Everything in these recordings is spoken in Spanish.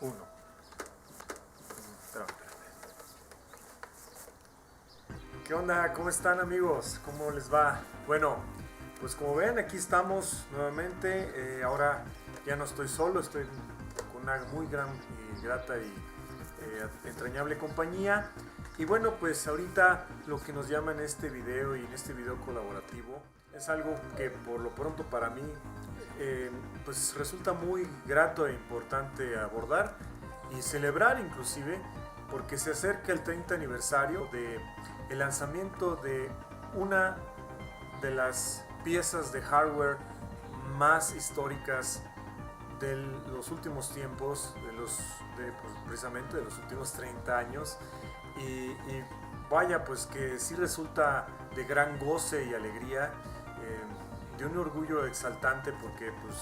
Uno. ¿Qué onda? ¿Cómo están, amigos? ¿Cómo les va? Bueno, pues como ven, aquí estamos nuevamente. Ahora ya no estoy solo, estoy con una muy gran y grata y entrañable compañía. Y bueno, pues ahorita lo que nos llama en este video y en este video colaborativo es algo que por lo pronto para mí pues resulta muy grato e importante abordar y celebrar inclusive, porque se acerca el 30 aniversario de el lanzamiento de una de las piezas de hardware más históricas de los últimos tiempos, pues, precisamente de los últimos 30 años. Y vaya, pues que sí resulta de gran goce y alegría, de un orgullo exaltante, porque pues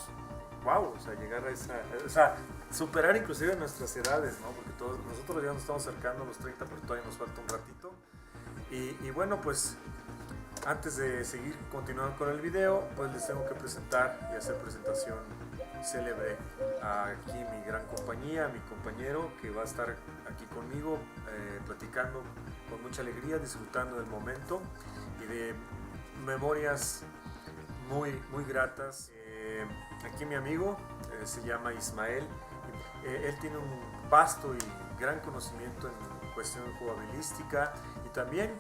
wow, o sea, llegar a esa, o sea, superar inclusive nuestras edades, ¿no? Porque nosotros ya nos estamos acercando a los 30, pero todavía nos falta un ratito. Y bueno, pues antes de seguir continuando con el video, pues les tengo que presentar y hacer presentación célebre a aquí mi gran compañía, mi compañero que va a estar aquí conmigo platicando con mucha alegría, disfrutando del momento y de memorias muy, muy gratas. Aquí mi amigo se llama Ismael. Él tiene un vasto y gran conocimiento en cuestión jugabilística y también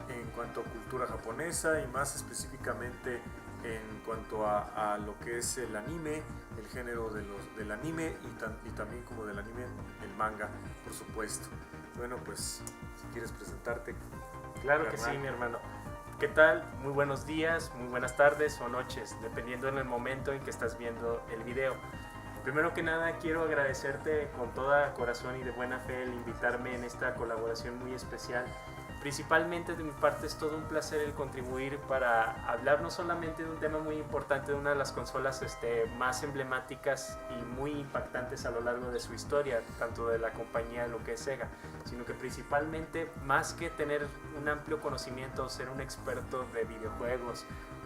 en cuanto a cultura japonesa y más específicamente en cuanto a lo que es el anime, el género del anime y también como del anime, el manga, por supuesto. Bueno, pues si quieres presentarte. Claro que sí, mi hermano. ¿Qué tal? Muy buenos días, muy buenas tardes o noches, dependiendo en el momento en que estás viendo el video. Primero que nada, quiero agradecerte con todo corazón y de buena fe el invitarme en esta colaboración muy especial. Principalmente de mi parte es todo un placer el contribuir para hablar no solamente de un tema muy importante, de una de las consolas más emblemáticas y muy impactantes a lo largo de su historia, tanto de la compañía, lo que es Sega, sino que principalmente, más que tener un amplio conocimiento o ser un experto de videojuegos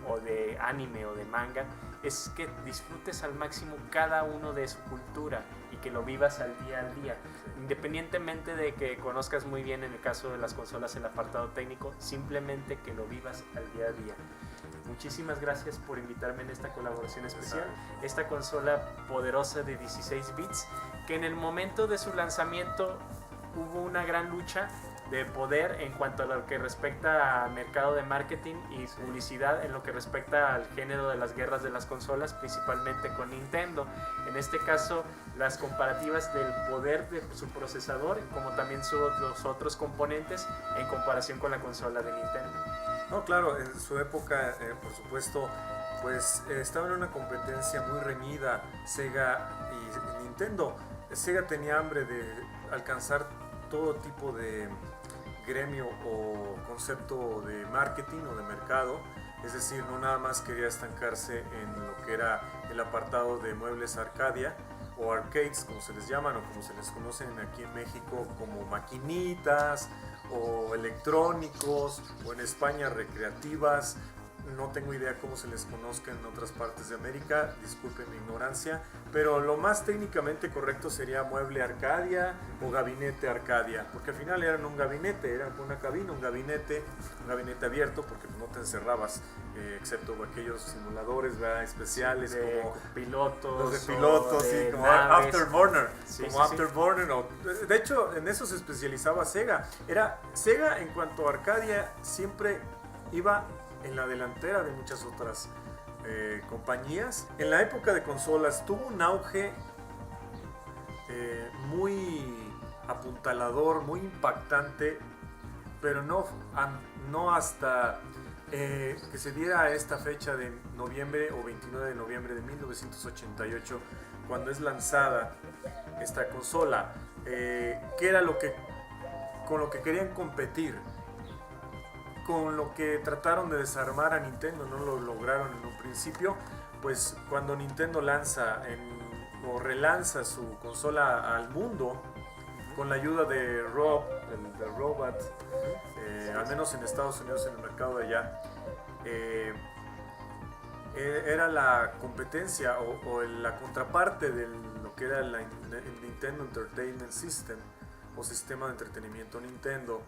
o de anime o de manga, es que disfrutes al máximo cada uno de su cultura y que lo vivas al día, independientemente de que conozcas muy bien en el caso de las consolas el apartado técnico, simplemente que lo vivas al día. Muchísimas gracias por invitarme en esta colaboración especial, esta consola poderosa de 16 bits que en el momento de su lanzamiento hubo una gran lucha de poder en cuanto a lo que respecta a mercado de marketing y publicidad, en lo que respecta al género de las guerras de las consolas, principalmente con Nintendo. En este caso, las comparativas del poder de su procesador, como también los otros componentes en comparación con la consola de Nintendo. No, claro, en su época, por supuesto, pues estaba en una competencia muy reñida Sega y Nintendo. Sega tenía hambre de alcanzar todo tipo de gremio o concepto de marketing o de mercado, es decir, no nada más quería estancarse en lo que era el apartado de muebles Arcadia o arcades, como se les llaman o como se les conocen aquí en México como maquinitas o electrónicos, o en España recreativas. No tengo idea cómo se les conozca en otras partes de América, disculpen mi ignorancia, pero lo más técnicamente correcto sería mueble Arcadia o gabinete Arcadia, porque al final eran un gabinete, era una cabina, un gabinete abierto, porque no te encerrabas, excepto aquellos simuladores, ¿verdad?, especiales de como pilotos, los de pilotos, sí, como Afterburner, Afterburner. De hecho, en eso se especializaba Sega. Sega en cuanto a Arcadia siempre iba en la delantera de muchas otras compañías. En la época de consolas tuvo un auge muy apuntalador, muy impactante, pero no hasta que se diera esta fecha de noviembre o 29 de noviembre de 1988, cuando es lanzada esta consola, que era con lo que querían competir, con lo que trataron de desarmar a Nintendo. No lo lograron en un principio, pues cuando Nintendo o relanza su consola al mundo con la ayuda de el Robot, al menos en Estados Unidos, en el mercado de allá, era la competencia o la contraparte de lo que era el Nintendo Entertainment System o sistema de entretenimiento Nintendo,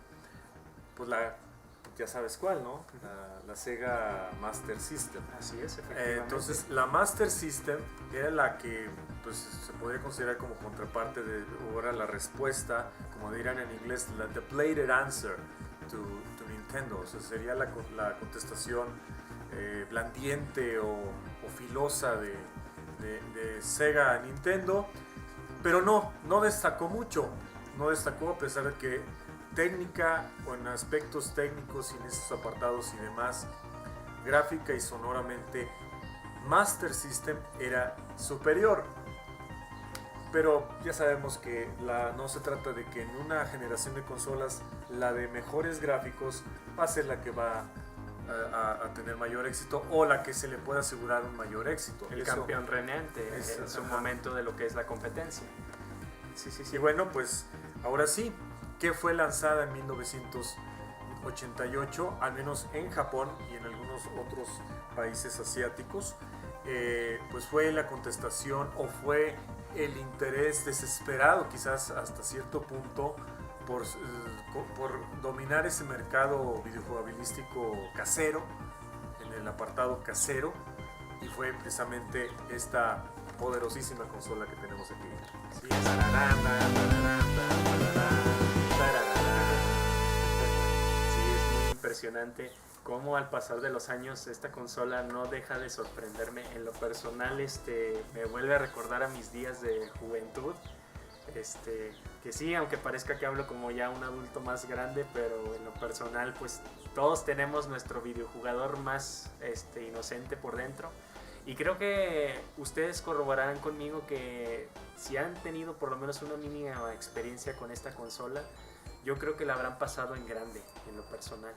pues ya sabes cuál, ¿no? La Sega Master System. Así es, efectivamente. Entonces la Master System era la que pues, se podría considerar como contraparte de, o era la respuesta, como dirán en inglés, the bladed answer to Nintendo. O sea, sería la contestación blandiente o filosa de Sega a Nintendo, pero no destacó mucho. No destacó a pesar de que técnica o en aspectos técnicos y en esos apartados y demás, gráfica y sonoramente, Master System era superior. Pero ya sabemos que no se trata de que en una generación de consolas la de mejores gráficos va a ser la que va a tener mayor éxito o la que se le pueda asegurar un mayor éxito. El campeón reinante en su momento de lo que es la competencia. Sí. Y bueno, pues ahora sí, que fue lanzada en 1988, al menos en Japón y en algunos otros países asiáticos, pues fue la contestación o fue el interés desesperado, quizás hasta cierto punto, por dominar ese mercado videojugabilístico casero, en el apartado casero, y fue precisamente esta poderosísima consola que tenemos aquí. Sí, es muy impresionante cómo al pasar de los años esta consola no deja de sorprenderme. En lo personal me vuelve a recordar a mis días de juventud. Que sí, aunque parezca que hablo como ya un adulto más grande, pero en lo personal pues todos tenemos nuestro videojugador más inocente por dentro. Y creo que ustedes corroborarán conmigo que si han tenido por lo menos una mínima experiencia con esta consola, yo creo que la habrán pasado en grande, en lo personal.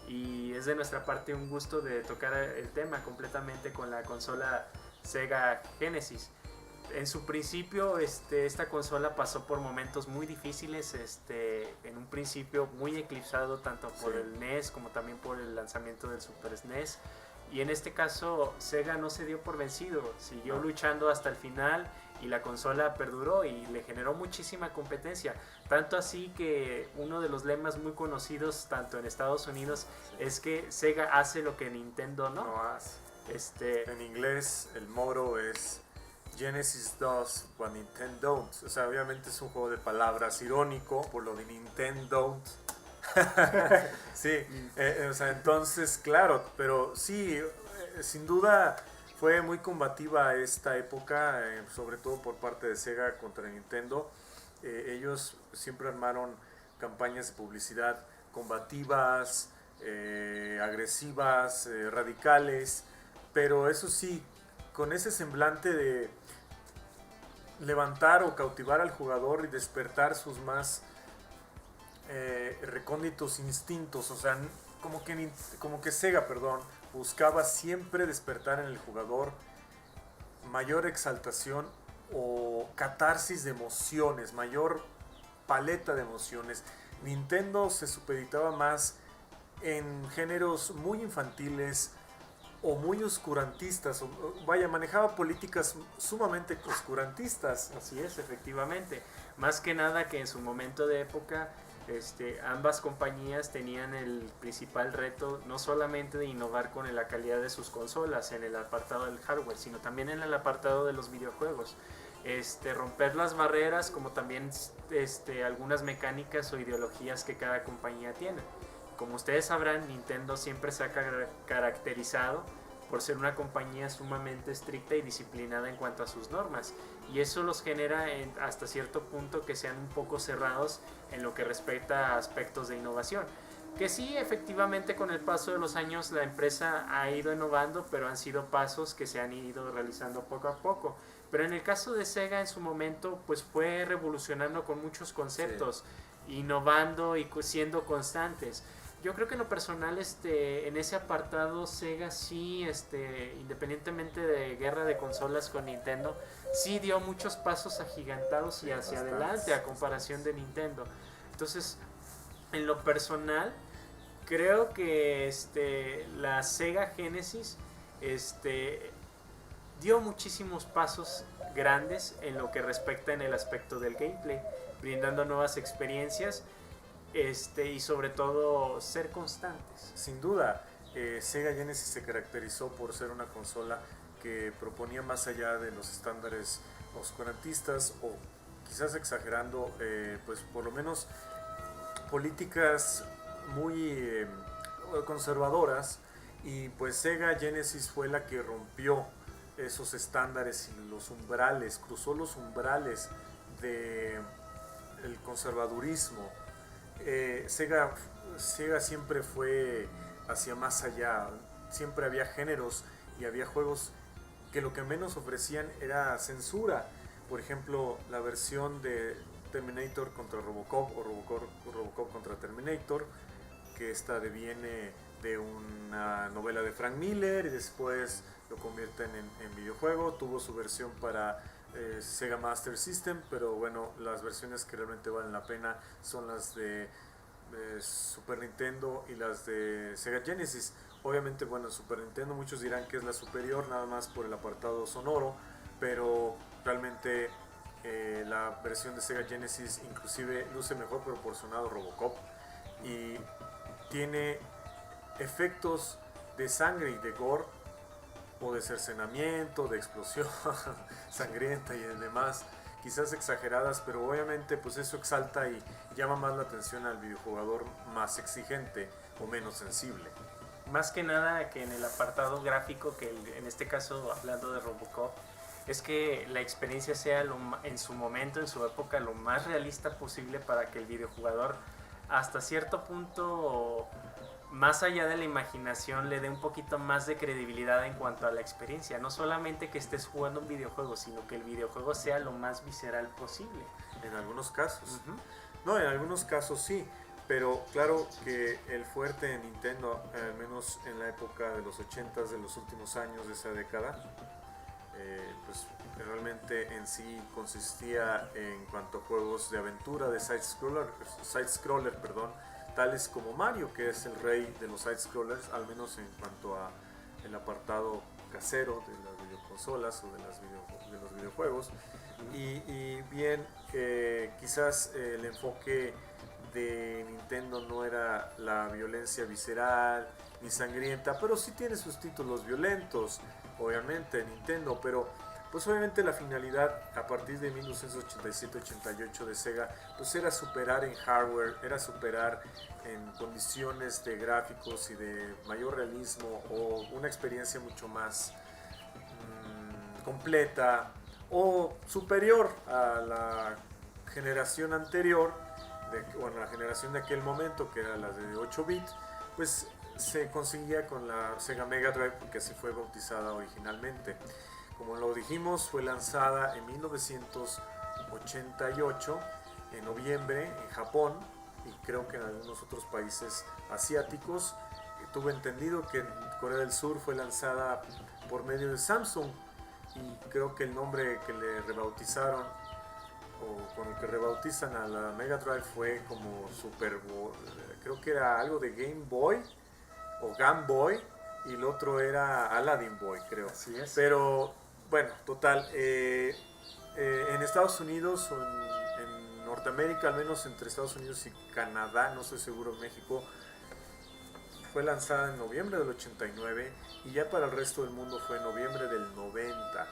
Y es de nuestra parte un gusto de tocar el tema completamente con la consola Sega Genesis. En su principio esta consola pasó por momentos muy difíciles, en un principio muy eclipsado tanto por el NES como también por el lanzamiento del Super SNES. Y en este caso Sega no se dio por vencido, siguió luchando hasta el final y la consola perduró y le generó muchísima competencia. Tanto así que uno de los lemas muy conocidos tanto en Estados Unidos es que Sega hace lo que Nintendo no hace. En inglés el motto es Genesis does what Nintendo don't. O sea, obviamente es un juego de palabras irónico por lo de Nintendo. Sí, o sea, entonces, claro, pero sí, sin duda fue muy combativa esta época, sobre todo por parte de Sega contra Nintendo. Ellos siempre armaron campañas de publicidad combativas, agresivas, radicales, pero eso sí, con ese semblante de levantar o cautivar al jugador y despertar sus más recónditos instintos. O sea, como que Sega, buscaba siempre despertar en el jugador mayor exaltación o catarsis de emociones, mayor paleta de emociones. Nintendo se supeditaba más en géneros muy infantiles o muy oscurantistas, manejaba políticas sumamente oscurantistas. Así es, efectivamente. Más que nada que en su momento de época ambas compañías tenían el principal reto no solamente de innovar con la calidad de sus consolas en el apartado del hardware, sino también en el apartado de los videojuegos. Romper las barreras, como también algunas mecánicas o ideologías que cada compañía tiene. Como ustedes sabrán, Nintendo siempre se ha caracterizado por ser una compañía sumamente estricta y disciplinada en cuanto a sus normas, y eso los genera hasta cierto punto que sean un poco cerrados en lo que respecta a aspectos de innovación. Que sí, efectivamente, con el paso de los años la empresa ha ido innovando, pero han sido pasos que se han ido realizando poco a poco. Pero en el caso de Sega, en su momento, pues fue revolucionando con muchos conceptos, innovando y siendo constantes. Yo creo que en lo personal, en ese apartado, Sega sí, independientemente de guerra de consolas con Nintendo, sí dio muchos pasos agigantados y hacia adelante a comparación de Nintendo. Entonces, en lo personal, creo que la Sega Genesis dio muchísimos pasos grandes en lo que respecta en el aspecto del gameplay, brindando nuevas experiencias y sobre todo ser constantes. Sin duda, Sega Genesis se caracterizó por ser una consola que proponía más allá de los estándares oscurantistas o quizás exagerando, pues por lo menos políticas muy conservadoras, y pues Sega Genesis fue la que rompió esos estándares y los umbrales, cruzó los umbrales del conservadurismo. Sega siempre fue hacia más allá, siempre había géneros y había juegos que lo que menos ofrecían era censura. Por ejemplo, la versión de Terminator contra Robocop o Robocop contra Terminator, que esta deviene de una novela de Frank Miller y después lo convierten en videojuego. Tuvo su versión para Sega Master System, pero bueno, las versiones que realmente valen la pena son las de Super Nintendo y las de Sega Genesis. Obviamente, bueno, Super Nintendo muchos dirán que es la superior nada más por el apartado sonoro, pero realmente la versión de Sega Genesis inclusive luce mejor proporcionado a Robocop y tiene efectos de sangre y de gore o de cercenamiento, de explosión sangrienta y demás, quizás exageradas, pero obviamente pues eso exalta y llama más la atención al videojugador más exigente o menos sensible. Más que nada que en el apartado gráfico, que en este caso hablando de Robocop, es que la experiencia sea en su momento, en su época, lo más realista posible para que el videojugador hasta cierto punto, más allá de la imaginación, le dé un poquito más de credibilidad en cuanto a la experiencia. No solamente que estés jugando un videojuego, sino que el videojuego sea lo más visceral posible. En algunos casos. No, en algunos casos sí. Pero claro que el fuerte de Nintendo, al menos en la época de los 80s, de los últimos años de esa década, pues realmente en sí consistía en cuanto a juegos de aventura, de side-scroller, tales como Mario, que es el rey de los side-scrollers, al menos en cuanto a el apartado casero de las videoconsolas o de los videojuegos. Y bien, quizás el enfoque de Nintendo no era la violencia visceral ni sangrienta, pero sí tiene sus títulos violentos, obviamente Nintendo, pero pues obviamente la finalidad a partir de 1987-88 de Sega pues era superar en hardware, era superar en condiciones de gráficos y de mayor realismo o una experiencia mucho más completa o superior a la generación anterior, bueno, la generación de aquel momento, que era la de 8 bits, pues se conseguía con la Sega Mega Drive, porque así fue bautizada originalmente. Como lo dijimos, fue lanzada en 1988, en noviembre, en Japón, y creo que en algunos otros países asiáticos. Tuve entendido que en Corea del Sur fue lanzada por medio de Samsung, y creo que el nombre que le rebautizaron o con el que rebautizan a la Mega Drive fue como creo que era algo de Game Boy o Game Boy, y el otro era Aladdin Boy, creo. Así es. Pero bueno, total, en Estados Unidos o en Norteamérica, al menos entre Estados Unidos y Canadá, no estoy seguro, en México, fue lanzada en noviembre del 89 y ya para el resto del mundo fue en noviembre del 90.